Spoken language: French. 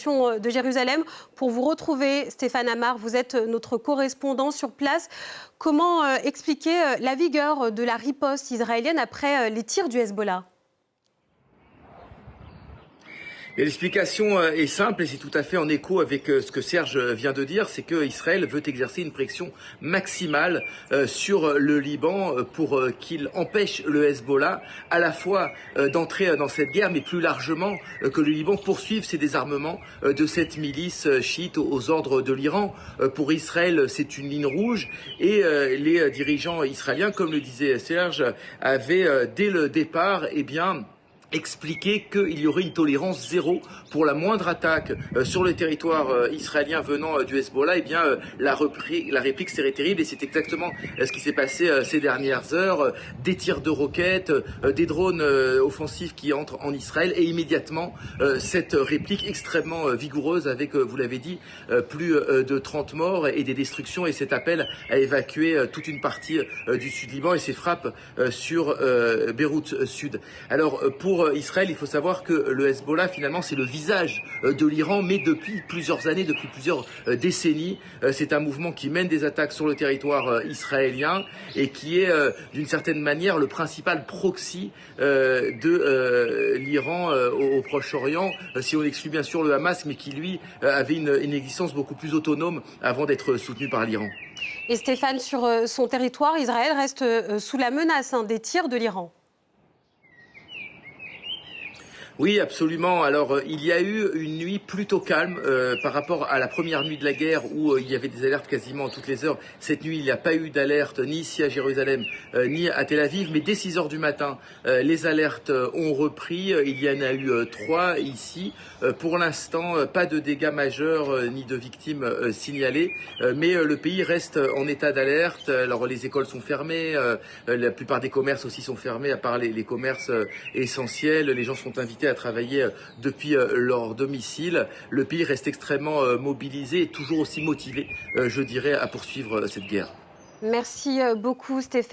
situation de Jérusalem. Pour vous retrouver, Stéphane Amar, vous êtes notre correspondant sur place. Comment expliquer la vigueur de la riposte israélienne après les tirs du Hezbollah ? Et l'explication est simple et c'est tout à fait en écho avec ce que Serge vient de dire, c'est qu'Israël veut exercer une pression maximale sur le Liban pour qu'il empêche le Hezbollah à la fois d'entrer dans cette guerre, mais plus largement que le Liban poursuive ses désarmements de cette milice chiite aux ordres de l'Iran. Pour Israël, c'est une ligne rouge et les dirigeants israéliens, comme le disait Serge, avaient dès le départ, expliquer qu'il y aurait une tolérance zéro pour la moindre attaque sur le territoire israélien venant du Hezbollah. La réplique serait terrible et c'est exactement ce qui s'est passé ces dernières heures. Des tirs de roquettes, des drones offensifs qui entrent en Israël et immédiatement cette réplique extrêmement vigoureuse avec, vous l'avez dit, plus de 30 morts et des destructions et cet appel à évacuer toute une partie du Sud-Liban et ces frappes sur Beyrouth Sud. Alors pour Israël, il faut savoir que le Hezbollah, finalement, c'est le visage de l'Iran, mais depuis plusieurs années, depuis plusieurs décennies. C'est un mouvement qui mène des attaques sur le territoire israélien et qui est, d'une certaine manière, le principal proxy de l'Iran au Proche-Orient, si on exclut bien sûr le Hamas, mais qui, lui, avait une existence beaucoup plus autonome avant d'être soutenu par l'Iran. Et Stéphane, sur son territoire, Israël reste sous la menace des tirs de l'Iran. Oui, absolument. Alors, il y a eu une nuit plutôt calme par rapport à la première nuit de la guerre où il y avait des alertes quasiment toutes les heures. Cette nuit, il n'y a pas eu d'alerte ni ici à Jérusalem, ni à Tel Aviv. Mais dès 6 heures du matin, les alertes ont repris. Il y en a eu 3 ici. Pour l'instant, pas de dégâts majeurs ni de victimes signalées. Mais le pays reste en état d'alerte. Alors, les écoles sont fermées. La plupart des commerces aussi sont fermés, à part les commerces essentiels. Les gens sont invités à travailler depuis leur domicile. Le pays reste extrêmement mobilisé et toujours aussi motivé, je dirais, à poursuivre cette guerre. Merci beaucoup Stéphane.